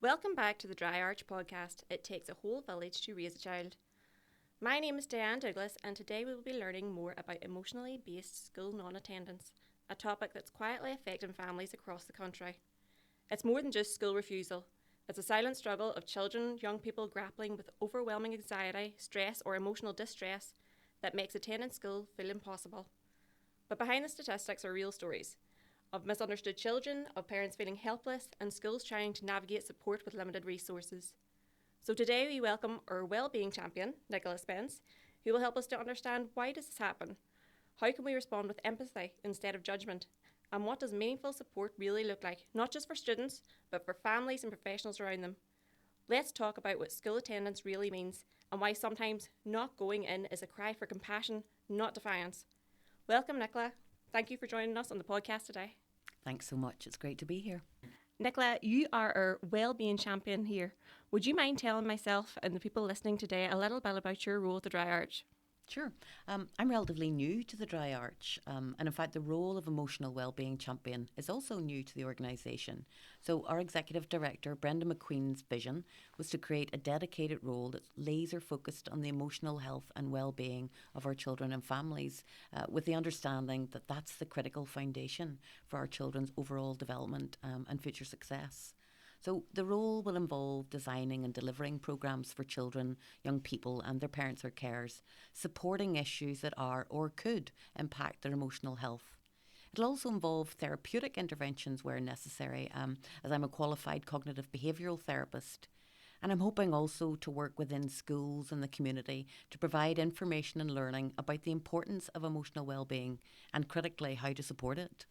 Welcome back to the Dry Arch podcast. It takes a whole village to raise a child. My name is Diane Douglas, and today we will be learning more about emotionally based school non-attendance, a topic that's quietly affecting families across the country. It's more than just school refusal. It's a silent struggle of children, young people grappling with overwhelming anxiety, stress, or emotional distress that makes attending school feel impossible. But behind the statistics are real stories of misunderstood children, of parents feeling helpless, and schools trying to navigate support with limited resources. So today we welcome our wellbeing champion, Nicola Spence, who will help us to understand why does this happen? How can we respond with empathy instead of judgment? And what does meaningful support really look like, not just for students, but for families and professionals around them? Let's talk about what school attendance really means and why sometimes not going in is a cry for compassion, not defiance. Welcome, Nicola. Thank you for joining us on the podcast today. Thanks so much. It's great to be here. Nicola, you are our wellbeing champion here. Would you mind telling myself and the people listening today a little bit about your role at the Dry Arch? Sure. I'm relatively new to the Dry Arch, and in fact, the role of emotional wellbeing champion is also new to the organisation. So, our executive director, Brenda McQueen's vision was to create a dedicated role that's laser focused on the emotional health and wellbeing of our children and families, with the understanding that that's the critical foundation for our children's overall development and future success. So the role will involve designing and delivering programmes for children, young people and their parents or carers, supporting issues that are or could impact their emotional health. It'll also involve therapeutic interventions where necessary, as I'm a qualified cognitive behavioural therapist. And I'm hoping also to work within schools and the community to provide information and learning about the importance of emotional wellbeing and critically how to support it.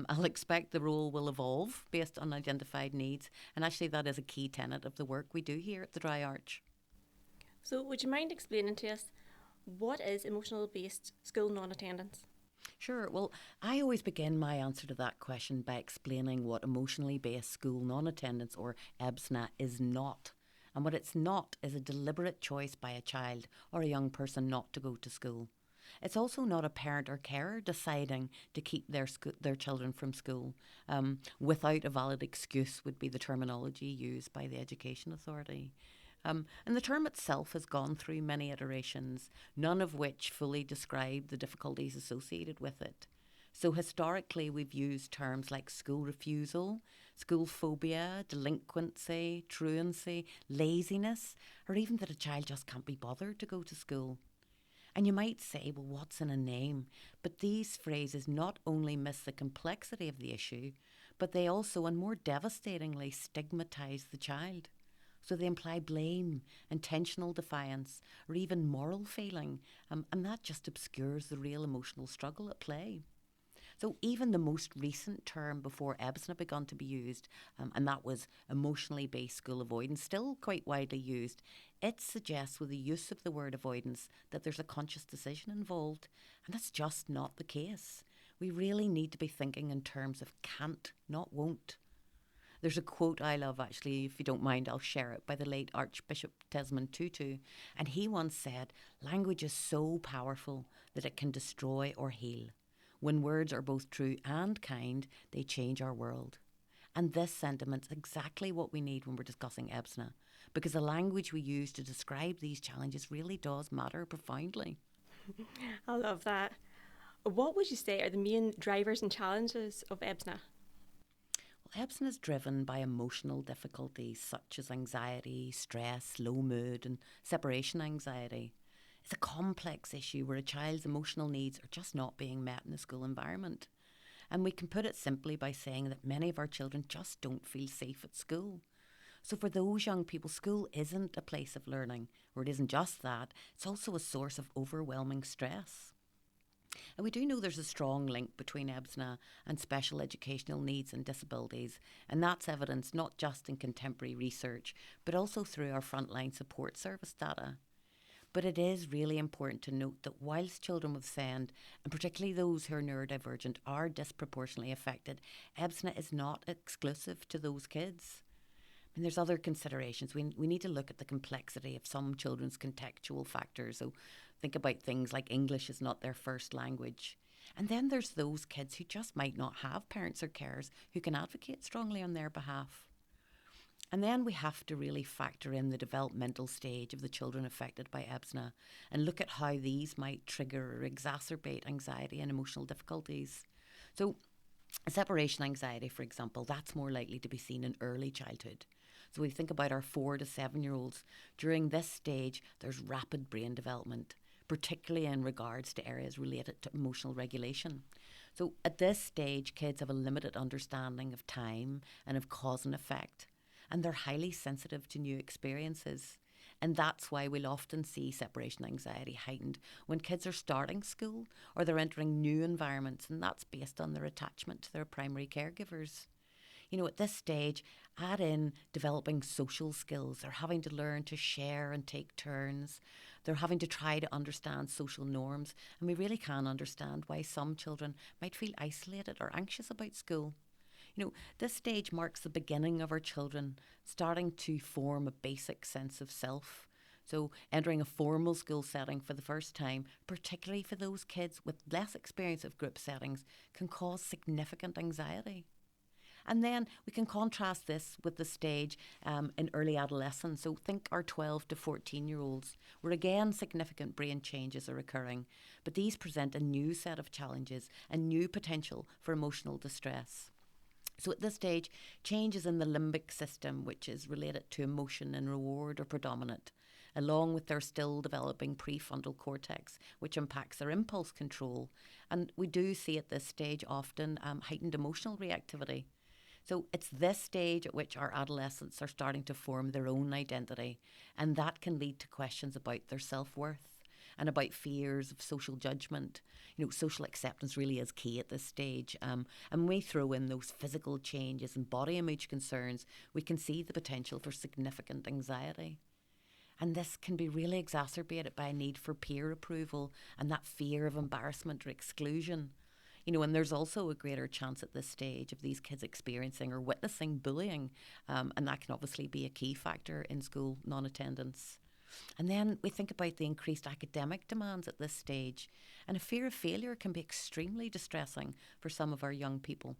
I'll expect the role will evolve based on identified needs, and actually that is a key tenet of the work we do here at the Dry Arch. So would you mind explaining to us what is emotional-based school non-attendance? Sure. Well, I always begin my answer to that question by explaining what emotionally based school non-attendance, or EBSNA, is not. And what it's not is a deliberate choice by a child or a young person not to go to school. It's also not a parent or carer deciding to keep their children from school without a valid excuse would be the terminology used by the Education Authority. And the term itself has gone through many iterations, none of which fully describe the difficulties associated with it. So historically, we've used terms like school refusal, school phobia, delinquency, truancy, laziness, or even that a child just can't be bothered to go to school. And you might say, well, what's in a name? But these phrases not only miss the complexity of the issue, but they also, and more devastatingly, stigmatise the child. So they imply blame, intentional defiance, or even moral failing, and that just obscures the real emotional struggle at play. So even the most recent term before EBSNA began to be used, and that was emotionally based school avoidance, still quite widely used, it suggests with the use of the word avoidance that there's a conscious decision involved, and that's just not the case. We really need to be thinking in terms of can't, not won't. There's a quote I love, actually, if you don't mind, I'll share it, by the late Archbishop Desmond Tutu, and he once said, "Language is so powerful that it can destroy or heal. When words are both true and kind, they change our world." And this sentiment's exactly what we need when we're discussing EBSNA, because the language we use to describe these challenges really does matter profoundly. I love that. What would you say are the main drivers and challenges of EBSNA? Well, EBSNA is driven by emotional difficulties such as anxiety, stress, low mood, and separation anxiety. It's a complex issue where a child's emotional needs are just not being met in the school environment. And we can put it simply by saying that many of our children just don't feel safe at school. So for those young people, school isn't a place of learning, or it isn't just that, it's also a source of overwhelming stress. And we do know there's a strong link between EBSNA and special educational needs and disabilities, and that's evidenced not just in contemporary research, but also through our frontline support service data. But it is really important to note that whilst children with SEND, and particularly those who are neurodivergent, are disproportionately affected, EBSNA is not exclusive to those kids. And there's other considerations. We need to look at the complexity of some children's contextual factors. So think about things like English is not their first language. And then there's those kids who just might not have parents or carers who can advocate strongly on their behalf. And then we have to really factor in the developmental stage of the children affected by EBSNA and look at how these might trigger or exacerbate anxiety and emotional difficulties. So separation anxiety, for example, that's more likely to be seen in early childhood. So we think about our 4 to 7-year-olds. During this stage, there's rapid brain development, particularly in regards to areas related to emotional regulation. So at this stage, kids have a limited understanding of time and of cause and effect, and they're highly sensitive to new experiences. And that's why we'll often see separation anxiety heightened when kids are starting school or they're entering new environments, and that's based on their attachment to their primary caregivers. At this stage, add in developing social skills. They're having to learn to share and take turns. They're having to try to understand social norms. And we really can understand why some children might feel isolated or anxious about school. This stage marks the beginning of our children starting to form a basic sense of self. So entering a formal school setting for the first time, particularly for those kids with less experience of group settings, can cause significant anxiety. And then we can contrast this with the stage in early adolescence. So think our 12 to 14-year-olds, where again significant brain changes are occurring, but these present a new set of challenges and new potential for emotional distress. So at this stage, changes in the limbic system, which is related to emotion and reward, are predominant, along with their still developing prefrontal cortex, which impacts their impulse control. And we do see at this stage often heightened emotional reactivity. So it's this stage at which our adolescents are starting to form their own identity, and that can lead to questions about their self-worth and about fears of social judgment. Social acceptance really is key at this stage. And when we throw in those physical changes and body image concerns, we can see the potential for significant anxiety. And this can be really exacerbated by a need for peer approval and that fear of embarrassment or exclusion. And there's also a greater chance at this stage of these kids experiencing or witnessing bullying, and that can obviously be a key factor in school non-attendance. And then we think about the increased academic demands at this stage, and a fear of failure can be extremely distressing for some of our young people.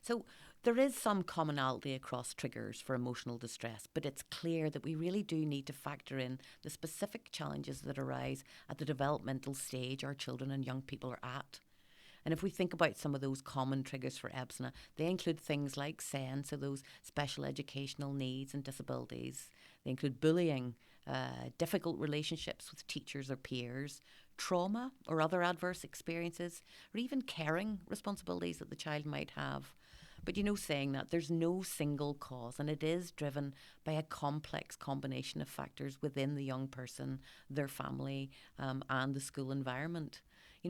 So there is some commonality across triggers for emotional distress, but it's clear that we really do need to factor in the specific challenges that arise at the developmental stage our children and young people are at. And if we think about some of those common triggers for EBSNA, they include things like SEND, so those special educational needs and disabilities. They include bullying, difficult relationships with teachers or peers, trauma or other adverse experiences, or even caring responsibilities that the child might have. But saying that, there's no single cause, and it is driven by a complex combination of factors within the young person, their family, and the school environment.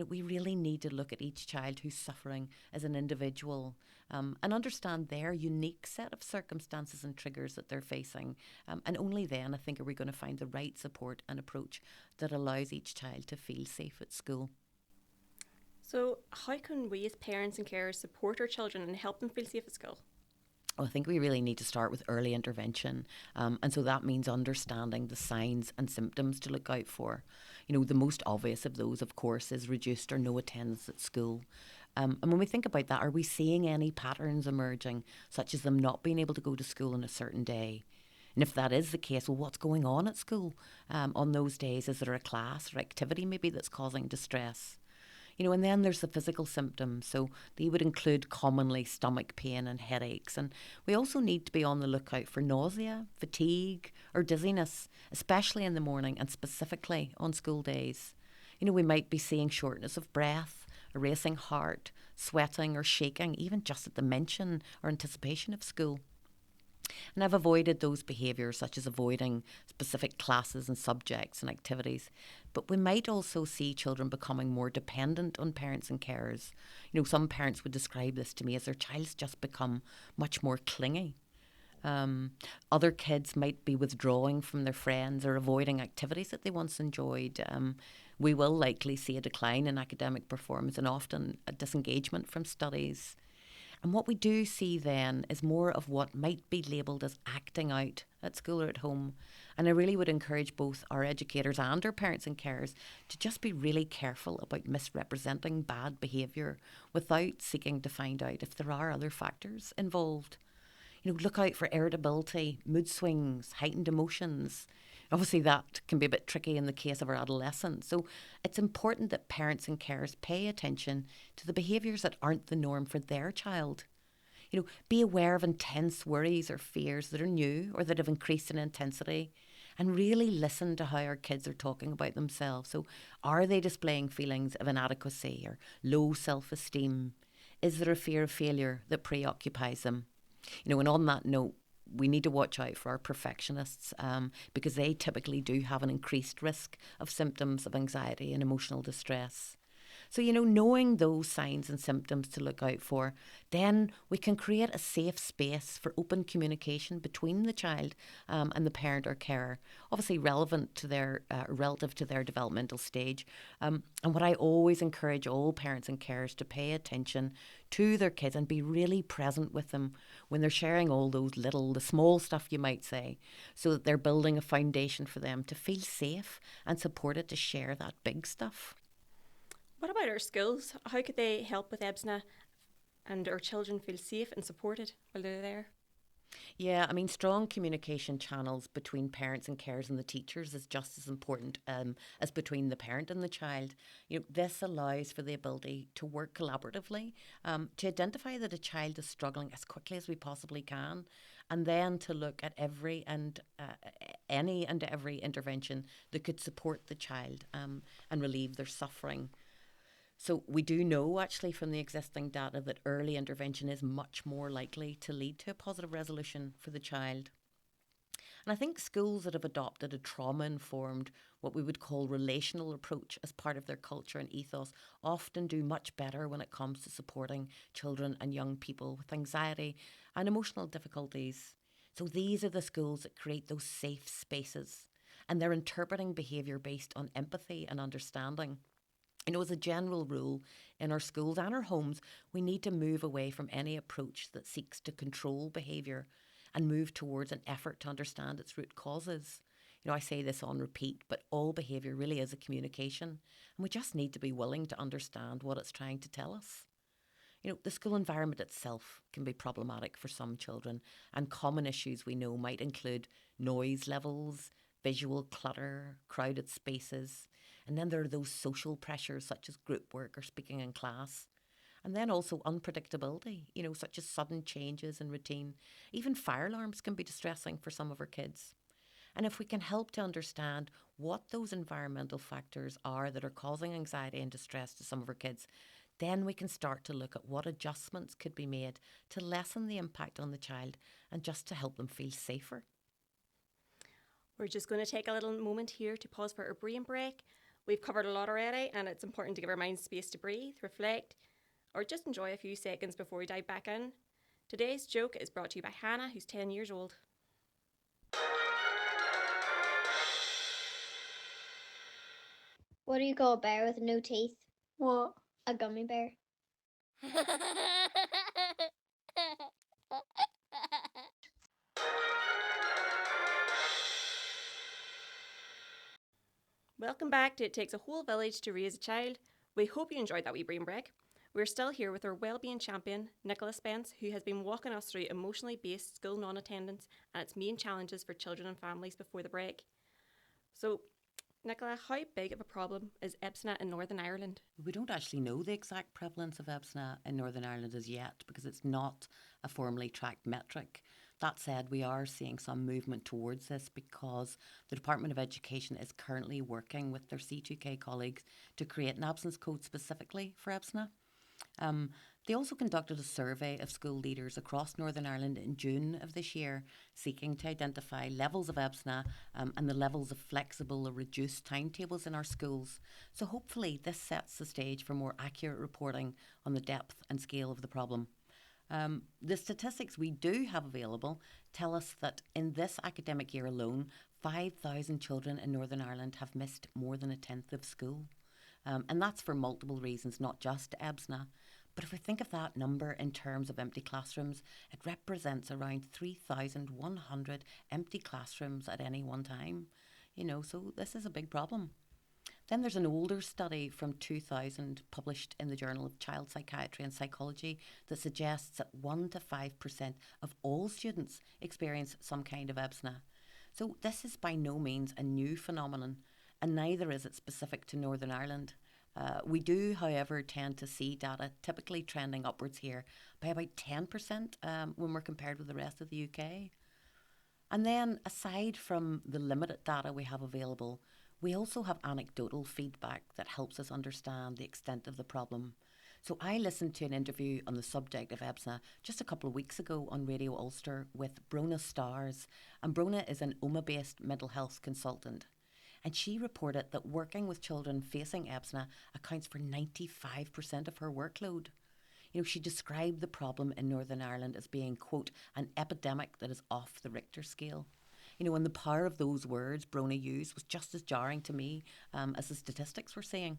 We really need to look at each child who's suffering as an individual and understand their unique set of circumstances and triggers that they're facing. And only then, I think, are we going to find the right support and approach that allows each child to feel safe at school. So how can we as parents and carers support our children and help them feel safe at school? I think we really need to start with early intervention. And so that means understanding the signs and symptoms to look out for. The most obvious of those, of course, is reduced or no attendance at school. And when we think about that, are we seeing any patterns emerging, such as them not being able to go to school on a certain day? And if that is the case, well, what's going on at school on those days? Is there a class or activity maybe that's causing distress? And then there's the physical symptoms. So they would include commonly stomach pain and headaches. And we also need to be on the lookout for nausea, fatigue, or dizziness, especially in the morning and specifically on school days. We might be seeing shortness of breath, a racing heart, sweating or shaking, even just at the mention or anticipation of school. And I've avoided those behaviours, such as avoiding specific classes and subjects and activities. But we might also see children becoming more dependent on parents and carers. Some parents would describe this to me as their child's just become much more clingy. Other kids might be withdrawing from their friends or avoiding activities that they once enjoyed. We will likely see a decline in academic performance and often a disengagement from studies. And what we do see then is more of what might be labelled as acting out at school or at home. And I really would encourage both our educators and our parents and carers to just be really careful about misrepresenting bad behaviour without seeking to find out if there are other factors involved. Look out for irritability, mood swings, heightened emotions. Obviously, that can be a bit tricky in the case of our adolescents. So it's important that parents and carers pay attention to the behaviours that aren't the norm for their child. Be aware of intense worries or fears that are new or that have increased in intensity, and really listen to how our kids are talking about themselves. So are they displaying feelings of inadequacy or low self-esteem? Is there a fear of failure that preoccupies them? And on that note, we need to watch out for our perfectionists because they typically do have an increased risk of symptoms of anxiety and emotional distress. So, knowing those signs and symptoms to look out for, then we can create a safe space for open communication between the child and the parent or carer, obviously relative to their developmental stage. And what I always encourage all parents and carers to pay attention to their kids and be really present with them when they're sharing all the small stuff you might say, so that they're building a foundation for them to feel safe and supported to share that big stuff. What about our schools? How could they help with EBSNA and our children feel safe and supported while they're there? Yeah, strong communication channels between parents and carers and the teachers is just as important as between the parent and the child. This allows for the ability to work collaboratively, to identify that a child is struggling as quickly as we possibly can, and then to look at any and every intervention that could support the child and relieve their suffering. So we do know actually from the existing data that early intervention is much more likely to lead to a positive resolution for the child. And I think schools that have adopted a trauma-informed, what we would call relational approach as part of their culture and ethos often do much better when it comes to supporting children and young people with anxiety and emotional difficulties. So these are the schools that create those safe spaces, and they're interpreting behaviour based on empathy and understanding. As a general rule, in our schools and our homes, we need to move away from any approach that seeks to control behaviour and move towards an effort to understand its root causes. I say this on repeat, but all behaviour really is a communication, and we just need to be willing to understand what it's trying to tell us. The school environment itself can be problematic for some children, and common issues we know might include noise levels, visual clutter, crowded spaces. And then there are those social pressures such as group work or speaking in class. And then also unpredictability, such as sudden changes in routine. Even fire alarms can be distressing for some of our kids. And if we can help to understand what those environmental factors are that are causing anxiety and distress to some of our kids, then we can start to look at what adjustments could be made to lessen the impact on the child and just to help them feel safer. We're just going to take a little moment here to pause for a brain break. We've covered a lot already, and it's important to give our minds space to breathe, reflect, or just enjoy a few seconds before we dive back in. Today's joke is brought to you by Hannah, who's 10 years old. What do you call a bear with no teeth? What? A gummy bear. Welcome back to It Takes a Whole Village to Raise a Child. We hope you enjoyed that wee brain break. We're still here with our wellbeing champion, Nicola Spence, who has been walking us through emotionally based school non-attendance and its main challenges for children and families before the break. So, Nicola, how big of a problem is EBSNA in Northern Ireland? We don't actually know the exact prevalence of EBSNA in Northern Ireland as yet because it's not a formally tracked metric. That said, we are seeing some movement towards this because the Department of Education is currently working with their C2K colleagues to create an absence code specifically for EBSNA. They also conducted a survey of school leaders across Northern Ireland in June of this year, seeking to identify levels of EBSNA and the levels of flexible or reduced timetables in our schools. So hopefully this sets the stage for more accurate reporting on the depth and scale of the problem. The statistics we do have available tell us that in this academic year alone, 5,000 children in Northern Ireland have missed more than a tenth of school. And that's for multiple reasons, not just EBSNA. But if we think of that number in terms of empty classrooms, it represents around 3,100 empty classrooms at any one time. So this is a big problem. Then there's an older study from 2000 published in the Journal of Child Psychiatry and Psychology that suggests that 1 to 5% of all students experience some kind of EBSNA. So this is by no means a new phenomenon, and neither is it specific to Northern Ireland. We do, however, tend to see data typically trending upwards here by about 10% when we're compared with the rest of the UK. And then, aside from the limited data we have available, we also have anecdotal feedback that helps us understand the extent of the problem. So I listened to an interview on the subject of EBSNA just a couple of weeks ago on Radio Ulster with Brona Stars, and Brona is an OMA-based mental health consultant. And she reported that working with children facing EBSNA accounts for 95% of her workload. She described the problem in Northern Ireland as being, quote, an epidemic that is off the Richter scale. And the power of those words Brona used was just as jarring to me as the statistics were saying.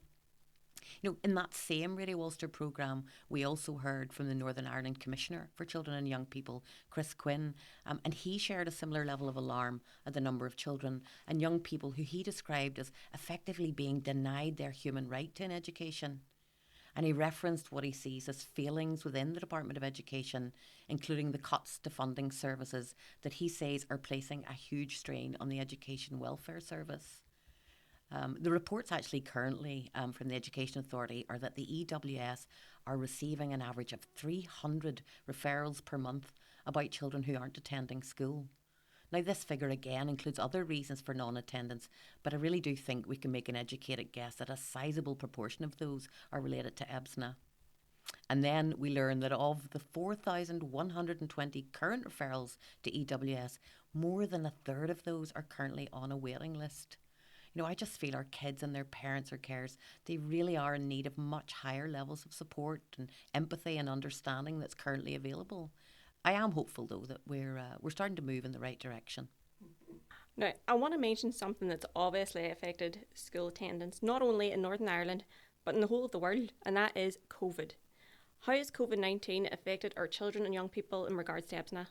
In that same Radio Ulster programme, we also heard from the Northern Ireland Commissioner for Children and Young People, Chris Quinn, and he shared a similar level of alarm at the number of children and young people who he described as effectively being denied their human right to an education. And he referenced what he sees as failings within the Department of Education, including the cuts to funding services that he says are placing a huge strain on the Education Welfare Service. The reports actually currently from the Education Authority are that the EWS are receiving an average of 300 referrals per month about children who aren't attending school. Now, this figure again includes other reasons for non-attendance, but I really do think we can make an educated guess that a sizable proportion of those are related to EBSNA. And then we learn that of the 4,120 current referrals to EWS, more than a third of those are currently on a waiting list. I just feel our kids and their parents or carers, they really are in need of much higher levels of support and empathy and understanding that's currently available. I am hopeful, though, that we're starting to move in the right direction. Now, I want to mention something that's obviously affected school attendance, not only in Northern Ireland, but in the whole of the world, and that is COVID. How has COVID-19 affected our children and young people in regards to EBSNA?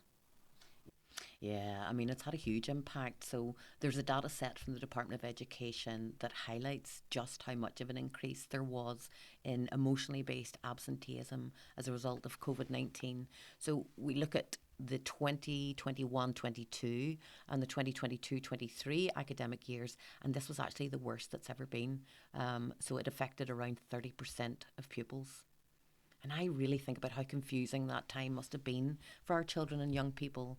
Yeah, it's had a huge impact. So there's a data set from the Department of Education that highlights just how much of an increase there was in emotionally based absenteeism as a result of COVID-19. So we look at the 2021-22 and the 2022-23 academic years, and this was actually the worst that's ever been. So it affected around 30% of pupils. And I really think about how confusing that time must have been for our children and young people.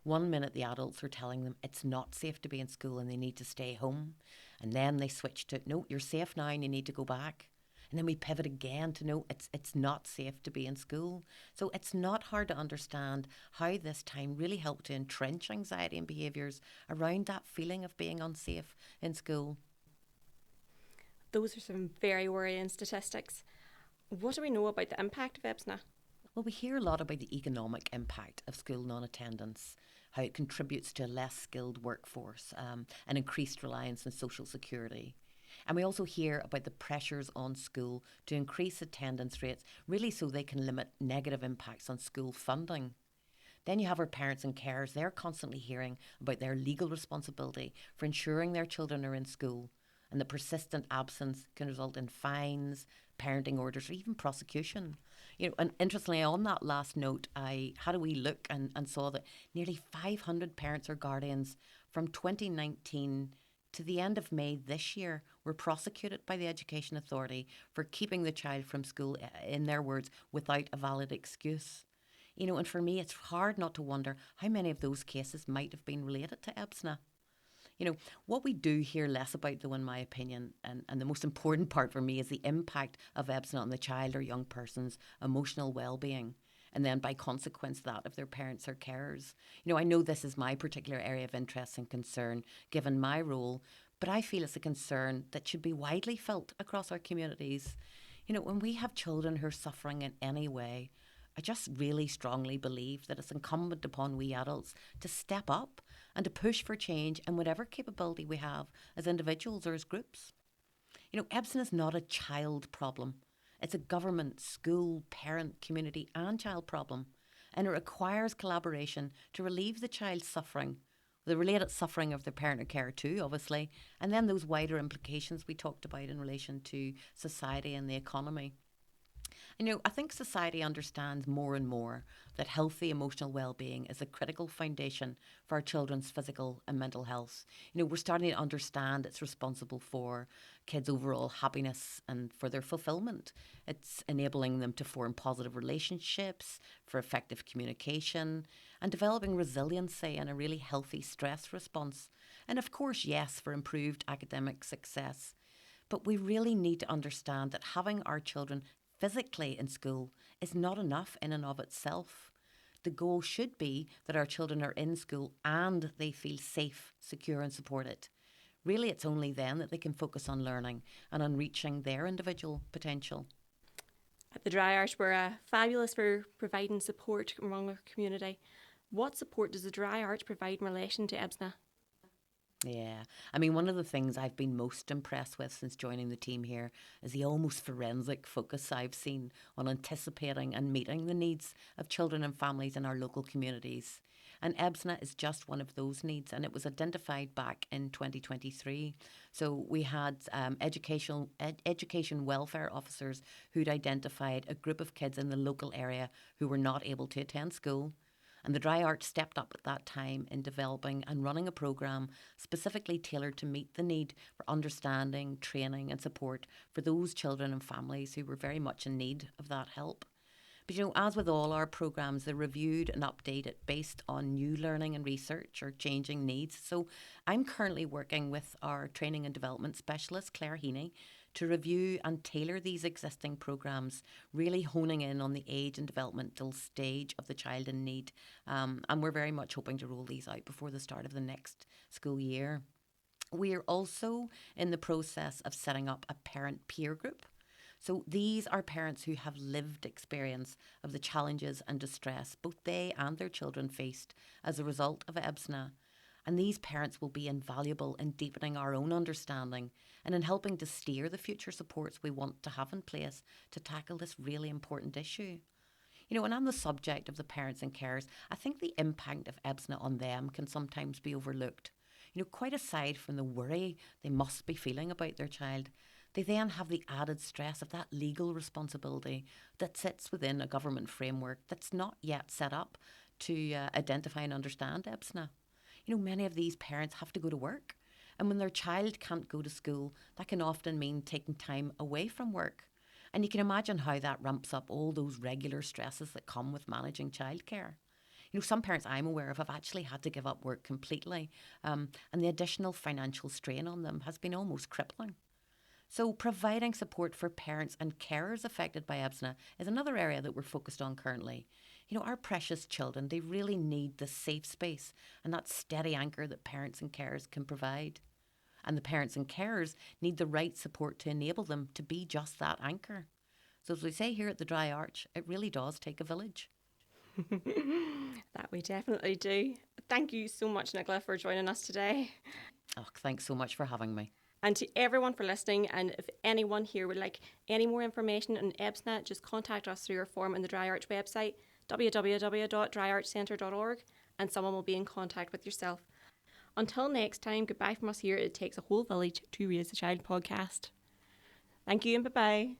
1 minute the adults are telling them it's not safe to be in school and they need to stay home. And then they switch to, no, you're safe now and you need to go back. And then we pivot again to, no, it's not safe to be in school. So it's not hard to understand how this time really helped to entrench anxiety and behaviours around that feeling of being unsafe in school. Those are some very worrying statistics. What do we know about the impact of EBSNA? Well, we hear a lot about the economic impact of school non-attendance, how it contributes to a less skilled workforce, and increased reliance on social security. And we also hear about the pressures on school to increase attendance rates, really so they can limit negative impacts on school funding. Then you have our parents and carers. They're constantly hearing about their legal responsibility for ensuring their children are in school, and the persistent absence can result in fines, parenting orders, or even prosecution. And interestingly, on that last note, I had a wee look and saw that nearly 500 parents or guardians from 2019 to the end of May this year were prosecuted by the Education Authority for keeping the child from school, in their words, without a valid excuse. And for me, it's hard not to wonder how many of those cases might have been related to EBSNA. What we do hear less about, though, in my opinion, and the most important part for me, is the impact of EBSNA on the child or young person's emotional well-being. And then by consequence that of their parents or carers. I know this is my particular area of interest and concern given my role, but I feel it's a concern that should be widely felt across our communities. When we have children who are suffering in any way, I just really strongly believe that it's incumbent upon we adults to step up and to push for change in whatever capability we have as individuals or as groups. EBSN is not a child problem. It's a government, school, parent, community and child problem. And it requires collaboration to relieve the child's suffering, the related suffering of their parent or carer too, obviously, and then those wider implications we talked about in relation to society and the economy. I think society understands more and more that healthy emotional well-being is a critical foundation for our children's physical and mental health. We're starting to understand it's responsible for kids' overall happiness and for their fulfillment. It's enabling them to form positive relationships, for effective communication, and developing resiliency and a really healthy stress response. And of course, yes, for improved academic success. But we really need to understand that having our children physically in school is not enough in and of itself. The goal should be that our children are in school and they feel safe, secure and supported. Really, it's only then that they can focus on learning and on reaching their individual potential. At the Dry Arch, we're fabulous for providing support among our community. What support does the Dry Arch provide in relation to EBSNA? Yeah, one of the things I've been most impressed with since joining the team here is the almost forensic focus I've seen on anticipating and meeting the needs of children and families in our local communities. And EBSNA is just one of those needs, and it was identified back in 2023. So we had education welfare officers who'd identified a group of kids in the local area who were not able to attend school. And the Dry Arch stepped up at that time in developing and running a programme specifically tailored to meet the need for understanding, training and support for those children and families who were very much in need of that help. But as with all our programmes, they're reviewed and updated based on new learning and research or changing needs. So I'm currently working with our training and development specialist, Claire Heaney, to review and tailor these existing programmes, really honing in on the age and developmental stage of the child in need. And we're very much hoping to roll these out before the start of the next school year. We are also in the process of setting up a parent peer group. So these are parents who have lived experience of the challenges and distress both they and their children faced as a result of EBSNA. And these parents will be invaluable in deepening our own understanding and in helping to steer the future supports we want to have in place to tackle this really important issue. And on the subject of the parents and carers, I think the impact of EBSNA on them can sometimes be overlooked. Quite aside from the worry they must be feeling about their child, they then have the added stress of that legal responsibility that sits within a government framework that's not yet set up to identify and understand EBSNA. Many of these parents have to go to work. And when their child can't go to school, that can often mean taking time away from work. And you can imagine how that ramps up all those regular stresses that come with managing childcare. Some parents I'm aware of have actually had to give up work completely. And the additional financial strain on them has been almost crippling. So providing support for parents and carers affected by EBSNA is another area that we're focused on currently. Our precious children, they really need the safe space and that steady anchor that parents and carers can provide. And the parents and carers need the right support to enable them to be just that anchor. So as we say here at the Dry Arch, it really does take a village. That we definitely do. Thank you so much, Nicola, for joining us today. Oh, thanks so much for having me. And to everyone for listening, and if anyone here would like any more information on EBSNA, just contact us through our form on the Dry Arch website, www.dryarchcentre.org, and someone will be in contact with yourself. Until next time, goodbye from us here at It Takes a Whole Village to Raise a Child podcast. Thank you and bye-bye.